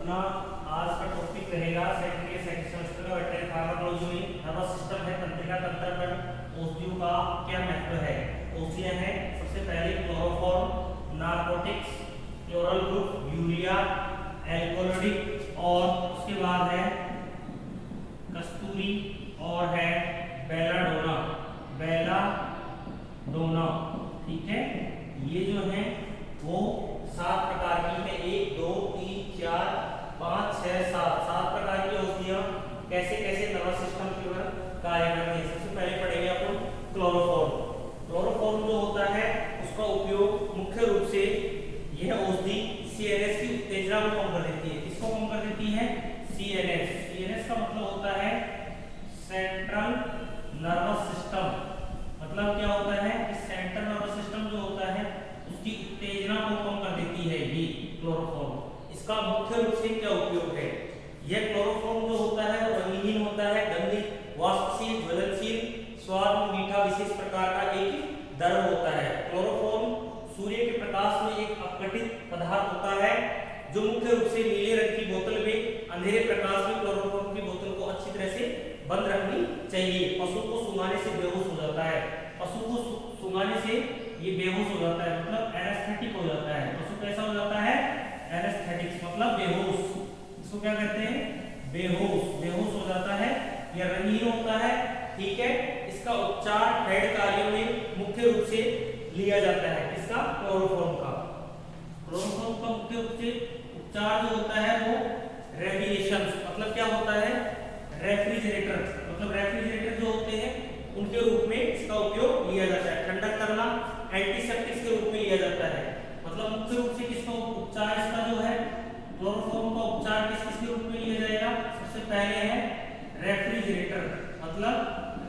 अपना आज का टॉपिक रहेगा सेकंड सेमेस्टर का वेटरनरी फार्माकोलॉजी में नर्वस सिस्टम है, तंत्रिका तंत्र पर औषधियों का क्या महत्व है। औषधियां हैं सबसे पहले chloroform, narcotics, oral group, urea, alkaloid और उसके बाद है कस्तूरी और है बेलाडोना। ठीक है, ये जो है वो 7 प्रकार की है। 1 2 3 4 5 6 7 प्रकार की औषधियां कैसे कैसे नर्वस सिस्टम के ऊपर कार्य करती है। सबसे पहले पढ़ेंगे अपन क्लोरोफॉर्म। क्लोरोफॉर्म जो होता है उसका उपयोग मुख्य रूप से यह औषधि सीएनएस की उत्तेजना को कम कर देती है। किसको कम कर देती है? सीएनएस। सीएनएस का मतलब होता है सेंट्रल नर्वस सिस्टम। मतलब क्या होता है कि सेंट्रल नर्वस सिस्टम जो होता है उसकी उत्तेजना को कम कर देती है ये क्लोरोफॉर्म। इसका मुख्य रूप से क्या उपयोग है? यह क्लोरोफॉर्म जो होता है वो रंगहीन होता है, गंधित, वाष्पशील, ज्वलनशील, स्वाद में मीठा विशेष प्रकार का एक द्रव होता है। क्लोरोफॉर्म सूर्य के प्रकाश में एक अपघटित पदार्थ होता है जो मुख्य रूप से नीले रंग की बोतल में अंधेरे प्रकाश में क्लोरोफॉर्म की बोतल को अच्छी तरह से बंद रखनी चाहिए। पशु को सूंघाने से बेहोश हो जाता है। पशु को सूंघाने से ये बेहोश हो जाता है, मतलब एनेस्थेटिक हो जाता है। पशु कैसा हो जाता है? एनेस्थेटिक मतलब बेहोश। इसको क्या कहते हैं? बेहोश हो जाता है। यह रंगहीन होता है। ठीक है, इसका उपचार हेड कार्यों में मुख्य रूप से लिया जाता है। किसका? क्लोरोफॉर्म का। क्लोरोफॉर्म का मुख्य रूप से उपचार जो होता है वो रेफ्रिजरेशन, मतलब क्या होता है? रेफ्रिजरेटर, मतलब रेफ्रिजरेटर जो होते हैं उनके रूप में इसका उपयोग लिया जाता है। ठंडक करना, एंटीसेप्टिक के रूप में लिया जाता है। मतलब मुख्य रूप से किसका उपचार इसका जो है क्लोरोफॉर्म का उपचार किसके रूप में लिया जाएगा? सबसे पहले है रेफ्रिजरेटर, मतलब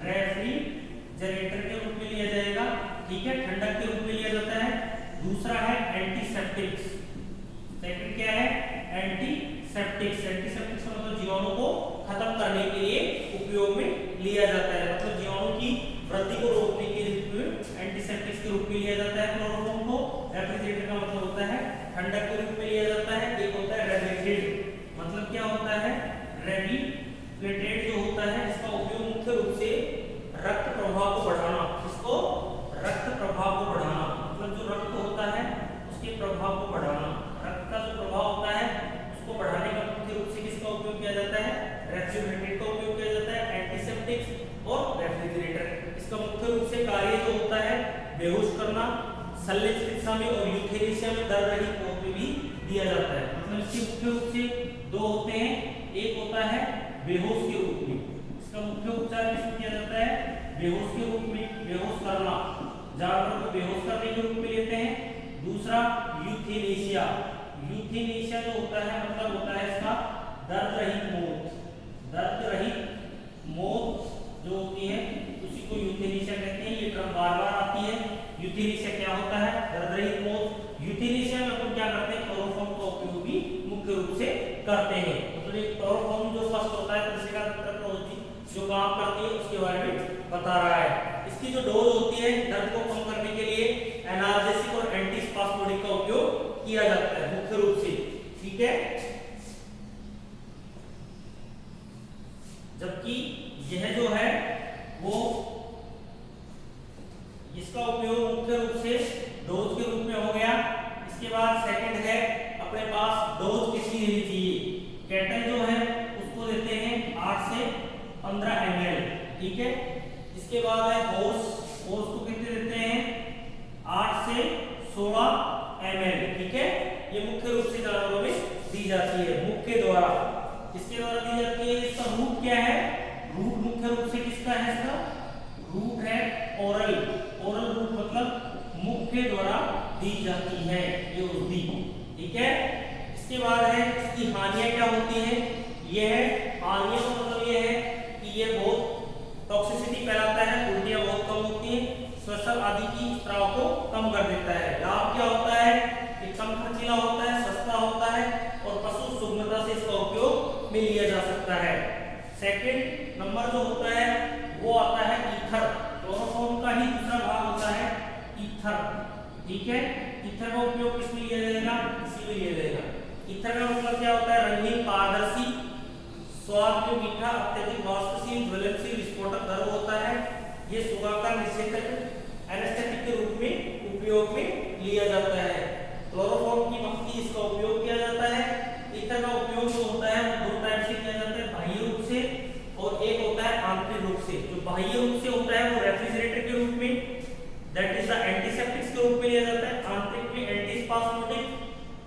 रेफ्रिजरेटर के रूप में लिया जाएगा। ठीक है, ठंडक के रूप में लिया जाता है। दूसरा है एंटीसेप्टिक्स। सेकंड क्या है? एंटीसेप्टिक्स। एंटीसेप्टिक्स मतलब जीवाणु को खत्म करने के लिए उपयोग में लिया जाता है, मतलब जीवाणु की वृद्धि को रोकने के लिए एंटीसेप्टिक्स के रूप में लिया जाता है क्लोरोफॉर्म को। रेफ्रिजरेटर का मतलब होता है ठंडक के रूप में लिया जाता है। एक होता है रेफ्रिजरेट, मतलब क्या होता है? रेफ्रिजरेट जो होता है इसका उपयोग मुख्य रूप से रक्त प्रवाह को बढ़ाना। इसको रक्त प्रवाह को बढ़ाना, मतलब जो रक्त होता है उसके प्रभाव को बढ़ाना। रक्त का जो प्रभाव होता है उसको बढ़ाने का मुख्य रूप से किसका उपयोग किया जाता है? रेफ्रिजरेटर का उपयोग किया जाता है। एंटीसेप्टिक्स और रेफ्रिजरेटर। इसका मुख्य रूप से कार्य जो होता है बेहोश करना, शल्य चिकित्सा में और यूथेनेसिया में दर्द रहित मौत में भी दिया जाता है। मतलब इसके मुख्य रूप से दो होते हैं। एक होता है बेहोश के रूप में, इसका मुख्य उपचार किसमें किया जाता है? बेहोश के रूप में, बेहोश करना, जानवर को बेहोश करने के रूप में लेते हैं। दूसरा यूथेनेसिया। यूथेनेसिया जो होता है मतलब होता है इसका दर्द रहित मौत। दर्द रहित मौत जो होती है उसी को यूथेनेसिया कहते हैं। ये टर्म बार बार आती है। यूथेनेसिया क्या होता है? दर्द रहित मौत। यूथेनेसिया में अपन क्या करते हैं? क्लोरोफॉर्म का उपयोग भी मुख्य रूप से करते हैं। मतलब एक क्लोरोफॉर्म जो फर्स्ट होता है तंत्रिका तंत्र औषधि जो काम करती है उसके बारे में बता रहा है। इसकी जो डोज होती है दर्द को कम करने के लिए एनाल्जेसिक और एंटीस्पास्मोडिक का उपयोग किया जाता है मुख्य रूप से। ठीक है, जबकि यह जो है वो इसका उपयोग मुख्य रूप से डोज के रूप में हो गया। इसके बाद सेकंड है अपने पास डोज कितनी देनी चाहिए। कैटल जो है उसको देते हैं 8 से 15 ml। ठीक है, इसके बाद है हॉर्स को कितने देते हैं? 8 से 16 ml। ठीक है, ये मुख्य रूप से जानवरों में दी जाती है। मुख्य द्वारा किसके द्वारा दी जाती है? इसका रूट क्या है? रूट मुख्य रूप से किसका है? इसका रूट है ओरल रूट, मतलब मुख्य द्वारा दी जाती है ये औषधि। ठीक है, इसके बाद है इसकी हानियां क्या होती हैं। यह हानियों का मतलब यह है कि ये बहुत टॉक्सिसिटी फैलाता है, उल्टियां बहुत कम होती हैं, श्वसन आदि की स्राव को कम कर देता है। लाभ क्या होता है? ये कम खर्चीला होता है, सस्ता होता है और पशु सुगमता से इसका उपयोग में लिया जा सकता है। सेकंड नंबर जो होता है वो आता है ईथर। क्लोरोफॉर्म का ही दूसरा भाग होता है ईथर। ठीक है, ईथर का उपयोग किसमें लिया जाएगा? इसी में लिया जाएगा। ईथर का मतलब क्या होता है? रंगीन स्वाद में मीठा, अत्यधिक वाष्पशील, ज्वलनशील, विस्फोटक द्रव होता है। ये सुखाकर निषेधक एनेस्थेटिक के रूप में उपयोग में लिया जाता है। क्लोरोफॉर्म की भक्ति इसका उपयोग किया जाता है। ईथर का उपयोग जो होता है वो दो टाइप से किया जाता है, बाह्य रूप से और एक होता है आंतरिक रूप से। जो बाह्य रूप से होता है वो रेफ्रिजरेटर के रूप में, दैट इज द एंटीसेप्टिक्स के रूप में लिया जाता है। आंतरिक में एंटीस्पास्मोडिक,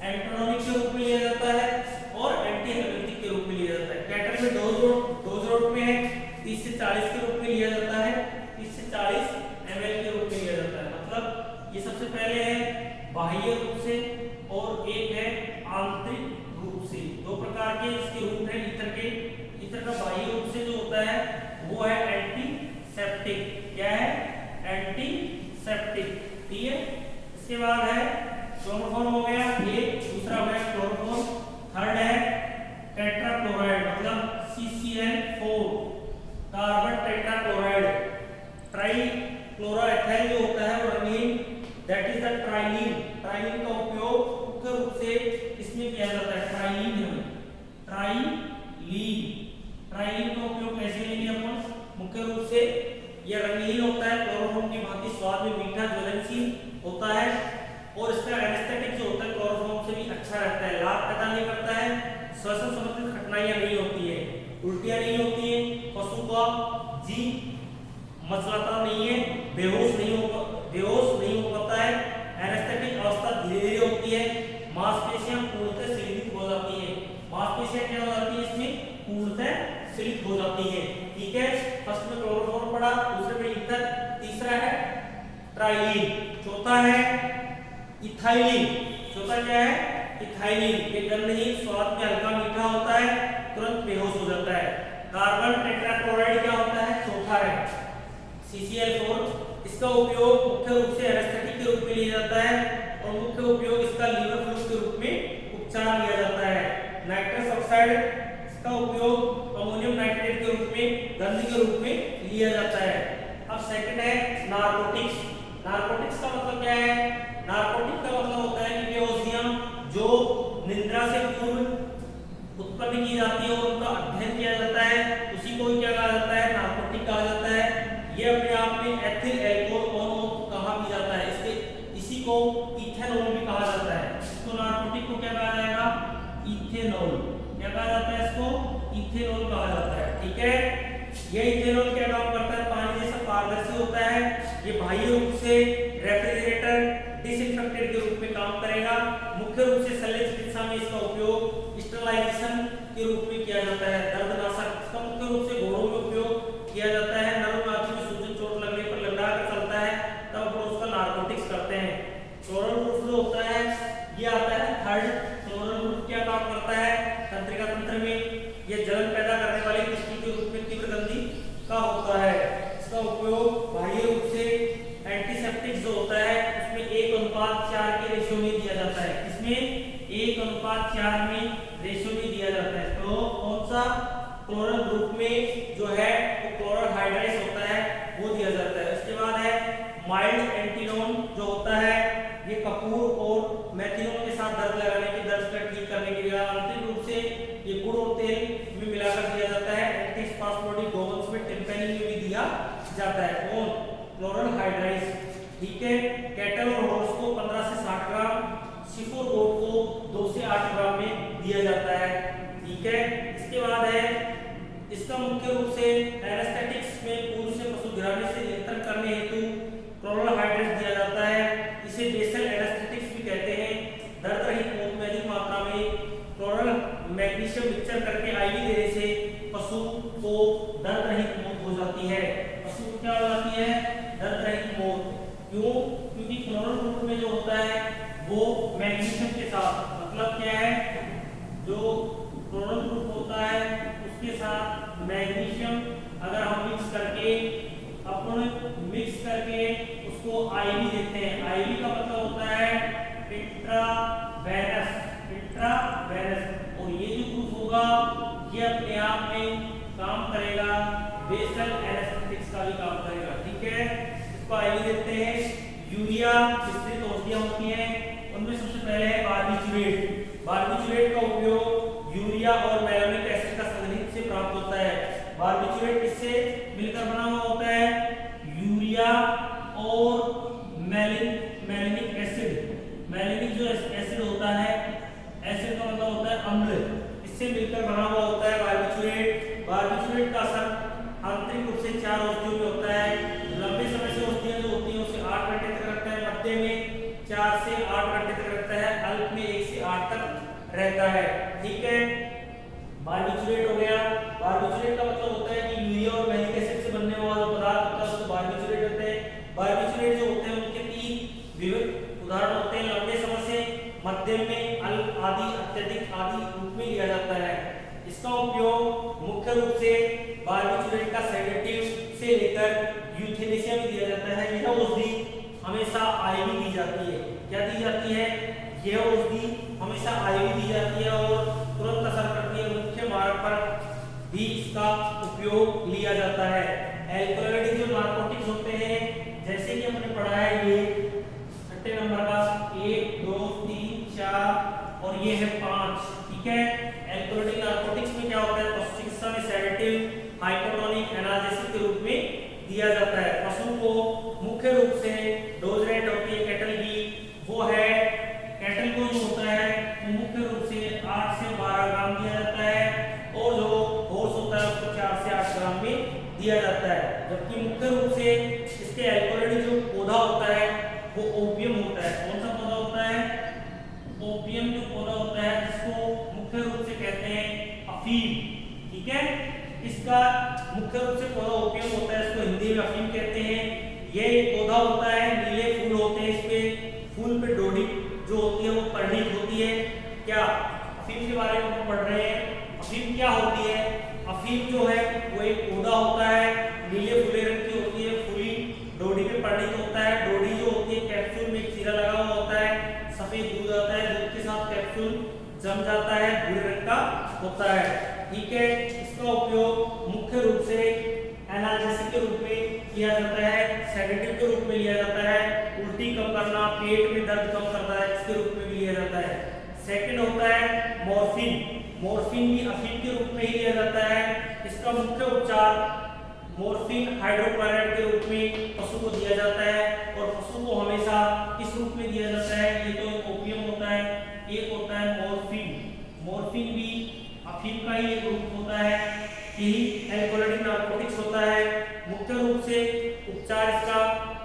एंटोनिक के रूप में लिया जाता है और एंटीहेमेटिक के रूप में लिया जाता है। कैटर में डोज रोड में है 30 से 40 के रूप में लिया जाता है, 30 से 40 ml के रूप में लिया जाता है। मतलब ये सबसे पहले है बाह्य रूप से और एक है आंतरिक रूप से। दो प्रकार के इसके रूप हैं ईथर के। ईथर का बाह्य रूप से जो होता है वो है एंटीसेप्टिक। क्या है? एंटीसेप्टिक। ठीक है। इसके बाद है क्लोरोफॉर्म हो गया, ये दूसरा हो गया क्लोरोफॉर्म। थर्ड है टेट्राक्लोराइड, मतलब CCl4 कार्बन टेट्राक्लोराइड। ट्राइक्लोरोएथेन जो होता है वो रंगीन, दैट इज द ट्राइलीन। ट्राइलीन का उपयोग मुख्य रूप से इसमें किया जाता है। ट्राइलीन का उपयोग कैसे लेंगे अपन? मुख्य रूप से यह रंगीन होता है, क्लोरोफॉर्म की भांति स्वाद में मीठा, ज्वलनशील होता है और इसका एनेस्थेटिक जो होता है क्लोरोफॉर्म से भी अच्छा रहता है, लाभ पैदा नहीं करता है, श्वसन संबंधित कठिनाइयां नहीं होती है, उल्टियां नहीं होती है, पशु का जी मचलाता नहीं है, बेहोश नहीं हो पाता है, एनेस्थेटिक अवस्था धीरे धीरे होती है, मांसपेशियां पूर्णतः शिथिल हो जाती है। मांसपेशियां क्या हो जाती है इसमें? पूर्णतः शिथिल हो जाती है। ठीक है। फर्स्ट में क्लोरोफॉर्म पढ़ा, दूसरे में ईथर, तीसरा है ट्राइलीन, चौथा है इथाइलिन। चौथा क्या है? इथाइलिन। ये गंधहीन, स्वाद में हल्का मीठा होता है, तुरंत बेहोश हो जाता है। कार्बन टेट्राक्लोराइड क्या होता है? चौथा है CCl4। इसका उपयोग मुख्य रूप से एनेस्थेटिक के रूप में लिया जाता है और मुख्य उपयोग इसका लीवर फ्लूइड के रूप में उपचार लिया जाता है। नाइट्रस ऑक्साइड, इसका उपयोग अमोनियम नाइट्रेट के रूप में, गंध के रूप में लिया जाता है। अब सेकंड है नारकोटिक्स। नारकोटिक्स का मतलब क्या है? नारकोटिक का मतलब होता है कि बेहोशियां जो निद्रा से पूर्व उत्पन्न की जाती है और उनका अध्ययन किया जाता है, उसी को क्या कहा जाता है? नारकोटिक कहा जाता है। ये अपने आप में एथिल एल्कोहल कहा भी जाता है, इसी को इथेनॉल भी कहा जाता है। इसको नारकोटिक को क्या कहा जाएगा? इथेनॉल। क्या कहा जाता है इसको? इथेनॉल कहा जाता है। ठीक है। ये इथेनॉल क्या काम करता है? पानी जैसा पारदर्शी होता है। ये बाह्य रूप से रेफ्रिजरेटर, डिसइंफेक्टेंट के रूप में काम करेगा। मुख्य रूप से शल्य चिकित्सा में इसका उपयोग स्टरलाइजेशन के रूप में किया जाता है। दर्दनाशक, इसका मुख्य रूप से घोड़ों में उपयोग किया जाता है। नरम में सूजन चोट लगने पर लंगड़ा कर चलता है तब वो उसका नारकोटिक्स करते हैं। क्लोरल ग्रुप जो होता है ये आता है थर्ड। क्लोरल ग्रुप क्या काम करता है? तंत्रिका तंत्र में ये जलन पैदा करने वाले क्रिस्टल के रूप में तीव्र गंधी का होता है। इसका उपयोग बाह्य रूप से एंटीसेप्टिक जो होता है उसमें 1:4 के रेशियो में दिया जाता है। इसमें 1:4 में रेशियो में दिया जाता है। तो कौन सा? क्लोरल ग्रुप में जो है वो क्लोरल हाइड्राइड होता है, वो दिया जाता है। इसके बाद है माइल्ड एंटीनोन जो होता है, ये कपूर और मेथिनोन के साथ दर्द लगाने के दर्द का ठीक करने के लिए आंतरिक रूप से ये गुड़ और तेल में मिलाकर दिया जाता है। एंटीस्पास्मोडिक गोवंस में टिम्पैनिक में भी दिया जाता है। कौन? Chloral hydride. ठीक है। कैटल और हॉर्स को 15 से 60 ग्राम, सिफोर गोट को 2 से 8 ग्राम में दिया जाता है। ठीक है। इसके बाद है इसका मुख्य रूप से एनेस्थेटिक्स में पूर्व से पशु गिराने से नियंत्रण करने हेतु क्लोरल हाइड्रेट दिया जाता है। इसे बेसल एनेस्थेटिक्स भी कहते हैं। दर्द रहित मौत में अधिक मात्रा में क्लोरल मैग्नीशियम मिक्सचर करके आईवी देने से पशु को दर्द रहित मौत हो जाती है। पशु को क्या हो जाती है? दर्द रहित मौत। क्यों? क्योंकि क्लोरल ग्रुप में जो होता है वो मैग्नीशियम के साथ, मतलब क्या है? जो क्लोरल ग्रुप होता है उसके साथ मैग्नीशियम अगर हम मिक्स करके उसको आईवी देते हैं। आईवी का मतलब होता है इंट्रावेनस। और ये जो ग्रुप होगा ये अपने आप में काम करेगा, बेसल एनेस्थेटिक्स का भी काम करेगा। ठीक है। इसको आईवी देते हैं। यूरिया मिश्रित औषधियां होती हैं, उनमें सबसे पहले है बारबिचुरेट। बारबिचुरेट का उपयोग यूरिया और मैलोनिक एसिड का संघनित से एसिड होता है, एसिड का मतलब होता है अम्ल, इससे मिलकर बना हुआ होता है बारबिचुरेट। बारबिचुरेट का असर आंतरिक रूप से 4 औषधियों में होता है। लंबे समय से औषधियां जो होती हैं उसे 8 घंटे तक रखता है, मध्य में 4 से 8 घंटे तक रखता है, अल्प में 1 से 8 तक रहता है। ठीक है, बारबिचुरेट हो गया। बारबिचुरेट का मतलब होता है कि यूरिया और मैलिक एसिड से बनने वाला पदार्थ होता है उसको बारबिचुरेट होते हैं। बारबिचुरेट जो होते हैं उनके 3 विविध उदाहरण होते हैं, लंबे समय से, मध्यम में, अल्प आदि, अत्यधिक आदि रूप में लिया जाता है। इसका उपयोग मुख्य रूप से बारबिचुरेट का सेडेटिव से लेकर यूथेनेसिया में दिया जाता है। यह औषधि हमेशा आईवी दी जाती है। क्या दी जाती है? यह औषधि हमेशा आईवी दी जाती है और तुरंत असर करती है। मुख्य मार्ग पर भी इसका उपयोग लिया जाता है। एल्कोलॉइड जो नार्कोटिक्स होते हैं, जैसे कि हमने पढ़ा है, ये छठे नंबर का 1 2 3 4 और ये है 5। ठीक है, एल्कोलॉइड नार्कोटिक्स में क्या होता है? पशु चिकित्सा में सेडेटिव, हाइपोटोनिक, एनाल्जेसिक के रूप में दिया जाता है। पशु को मुख्य रूप से डोज रेट होती है कैटल की, वो है कैटल को जो होता है वो मुख्य रूप से 8 से 12 ग्राम दिया जाता है और जो हॉर्स होता है उसको 4 से 8 ग्राम में दिया जाता है। जबकि मुख्य रूप से इसके एल्कोलॉइड जो पौधा होता है वो ओपियम होता है। कौन सा पौधा होता है? ओपियम जो पौधा होता है जिसको मुख्य रूप से कहते हैं अफीम। ठीक है, इसका मुख्य रूप से पौधा ओपियम होता है, इसको हिंदी में अफीम कहते हैं। ये एक पौधा होता है, नीले फूल होते हैं, इसपे फूल पे डोडी जो होती है वो परिणित होती है। क्या अफीम के बारे में हम पढ़ रहे हैं? अफीम क्या होती है? अफीम जो है वो एक पौधा होता है, नीले फूले रंग की होती है, फूली डोडी पे परिणित होता है। डोडी जो होती है कैप्सूल में एक चीरा लगा हुआ होता है, सफेद दूध आता है, दूध के साथ कैप्सूल जम जाता है, भूरे रंग का होता है। ठीक है, इसका उपयोग मुख्य रूप से एनाल्जेसिक के रूप में किया जाता है, सेडेटिव के रूप में लिया जाता है, उल्टी कम करना, पेट में दर्द कम करता है, इसके रूप में भी लिया जाता है। सेकंड होता है मॉर्फिन। मॉर्फिन भी अफीम के रूप में ही लिया जाता है। इसका मुख्य उपचार मॉर्फिन हाइड्रोक्लोराइड के रूप में पशु को दिया जाता है और पशु को हमेशा किस रूप में दिया जाता है? ये तो ओपियम होता है, एक होता है मॉर्फिन। मॉर्फिन भी अफीम का ही एक रूप होता है, यही एल्कोलॉइड नार्कोटिक्स होता है। मुख्य रूप से उपचार इसका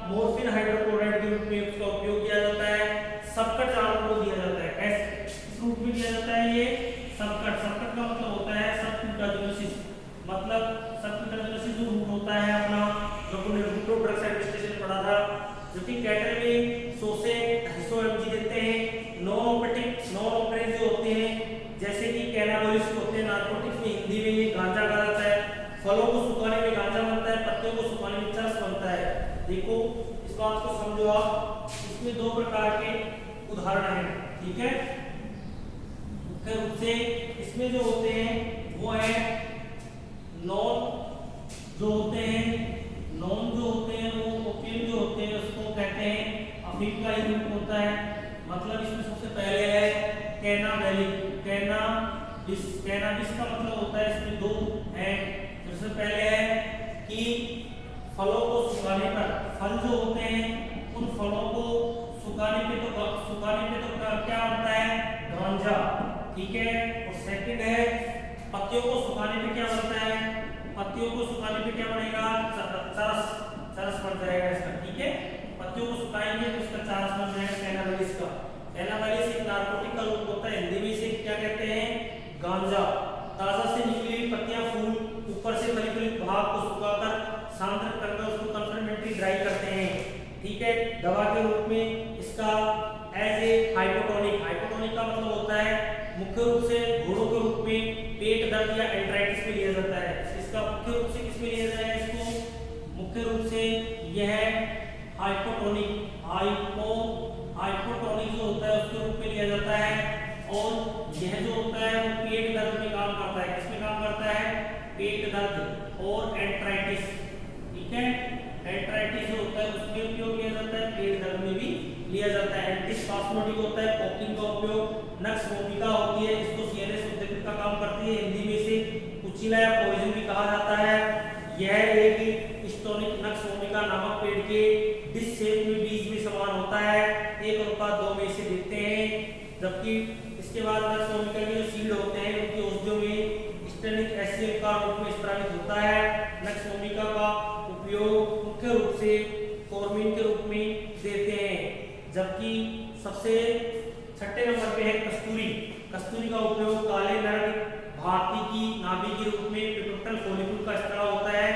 मॉर्फिन हाइड्रोक्लोराइड के रूप में इसका उपयोग किया जाता है। सबकट जानवरों को दिया जाता है। कैसे किस रूप में दिया जाता है? ये सबकट। सबकट का मतलब होता है सबक्यूटानेसिस, मतलब सबक्यूटानेसिस जो रूट होता है अपना, जो हमने रूटो ड्रग्स एडमिनिस्ट्रेशन पढ़ा था, जो कि कैटल में 100 से 250 mg देते हैं। नॉन ऑपरेटिव जो होते हैं जैसे कि कैनाबिस होते हैं, नार्कोटिक्स में हिंदी में ये गांजा कहा जाता है। फलों को सुखाने में गांजा बनता है, पत्तियों को सुखाने में चरस बनता है। देखो इस बात को समझो आप, इसमें 2 प्रकार के उदाहरण हैं। ठीक है, मुख्य रूप से इसमें जो होते हैं वो है नॉन जो होते हैं वो ओपियम जो होते हैं उसको कहते हैं अफीम का ही रूप होता है। मतलब इसमें सबसे पहले है कैनाबिस। कैनाबिस का मतलब होता है, इसमें 2 हैं। सबसे पहले है कि फलों को सुखाने पर, फल जो होते हैं उन फलों को सुखाने पे तो क्या बनता है? गांजा। ठीक है, और सेकंड है पत्तियों को सुखाने पे क्या बनता है? पत्तियों को सुखाने पे क्या बनेगा? चरस बन जाएगा इसका। ठीक है, पत्तियों को सुखाएंगे तो इसका चरस बन जाएगा कैनाबिस का। कैनाबिस एक नार्कोटिक का रूप होता है, हिंदी में इसे क्या कहते हैं? गांजा। ताजा से निकली हुई पत्तियां, फूल, ऊपर से फलित भाग को सुखाकर सांद्र करके उसको कंसंट्रेटली ड्राई करते हैं। ठीक है, दवा के रूप में इसका एज ए हाइपोटोनिक का मतलब होता है मुख्य रूप से घोड़ों के रूप में पेट दर्द या एंट्राइटिस में लिया जाता है। इसका मुख्य रूप से किसमें लिया जाएगा? इसको मुख्य रूप से यह हाइपोटोनिक जो होता है उसके रूप में लिया जाता है। और यह जो होता है वो पेट दर्द में काम करता है। किसमें काम करता है? पेट दर्द और एंट्राइटिस। ठीक है, एंट्राइटिस जो होता है उसमें उपयोग किया जाता है, पेट दर्द में भी लिया जाता है। एंटीस्पास्मोडिक होता है, पोकिंग का उपयोग। नक्स भूमिका होती है, इसको सीएनएस उद्दीपक का काम करती है, हिंदी में इसे कुचिला या पॉइजन भी कहा जाता है। यह एक स्टोनिक नक्स भूमिका नामक पेड़ के डिश शेप में बीज में समान होता है, 1:2 में इसे देखते हैं। जबकि इसके बाद नक्स भूमिका के जो सीड होते हैं उनकी औषधियों में स्टेनिक एसिड का रूप में स्त्रावित होता है। नक्स भूमिका का उपयोग मुख्य रूप से फॉर्मिन के रूप में देते हैं। जबकि सबसे छठे नंबर पे है कस्तूरी। कस्तूरी का उपयोग काले नर्क भांति की नाभि के रूप में पिटोटल फॉलिकल का स्त्राव होता है,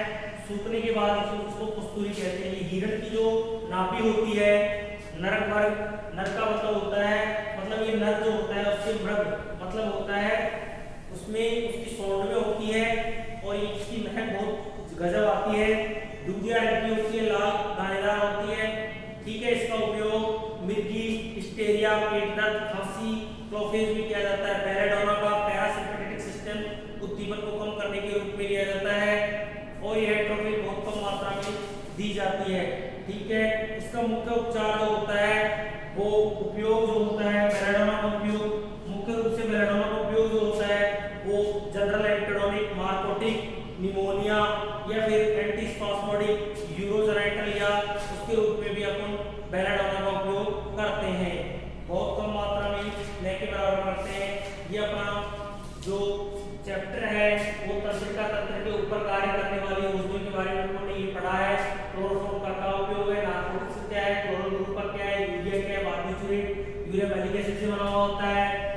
सूखने के बाद उसको कस्तूरी कहते हैं। ये हिरण की जो नाभि होती है, नर्क वर्ग, नर्क का मतलब होता है, मतलब ये नर जो होता है उससे मृग मतलब होता है, उसमें उसकी सोंड में होती है और इसकी महक बहुत गजब आती है, दूधिया रंग की होती है, लाल दानेदार होती है। ठीक है, इसका उपयोग मिर्गी, हिस्टेरिया, पेट दर्द, खांसी, क्लोफेज में किया जाता है। पेराडोना का पैरासिम्पैथेटिक सिस्टम उद्दीपन को कम करने के रूप में लिया जाता है और यह ट्रोफिन बहुत कम मात्रा में दी जाती है। ठीक है, इसका मुख्य उपचार जो होता है वो उपयोग जो होता है बेलाडोना का उपयोग, मुख्य रूप से बेलाडोना का उपयोग जो होता है वो जनरल एंटीडोनिक, मार्कोटिक, निमोनिया या फिर एंटीस्पास्मोडिक, यूरोजेनाइटल या उसके रूप में भी अपन बेलाडोना का उपयोग करते हैं। बहुत कम मात्रा में न के बराबर करते हैं। ये अपना जो चैप्टर है वो तंत्रिका तंत्र के ऊपर कार्य करने वाली औषधियों के बारे में हमने ये पढ़ा है। क्लोरोफॉर्म का क्या उपयोग है, नार्कोटिक्स क्या है, क्लोरोल ग्रुप का क्या है, यूरिया क्या है, बार्बिट्यूरेट यूरिया मैलिक एसिड से बना हुआ होता है।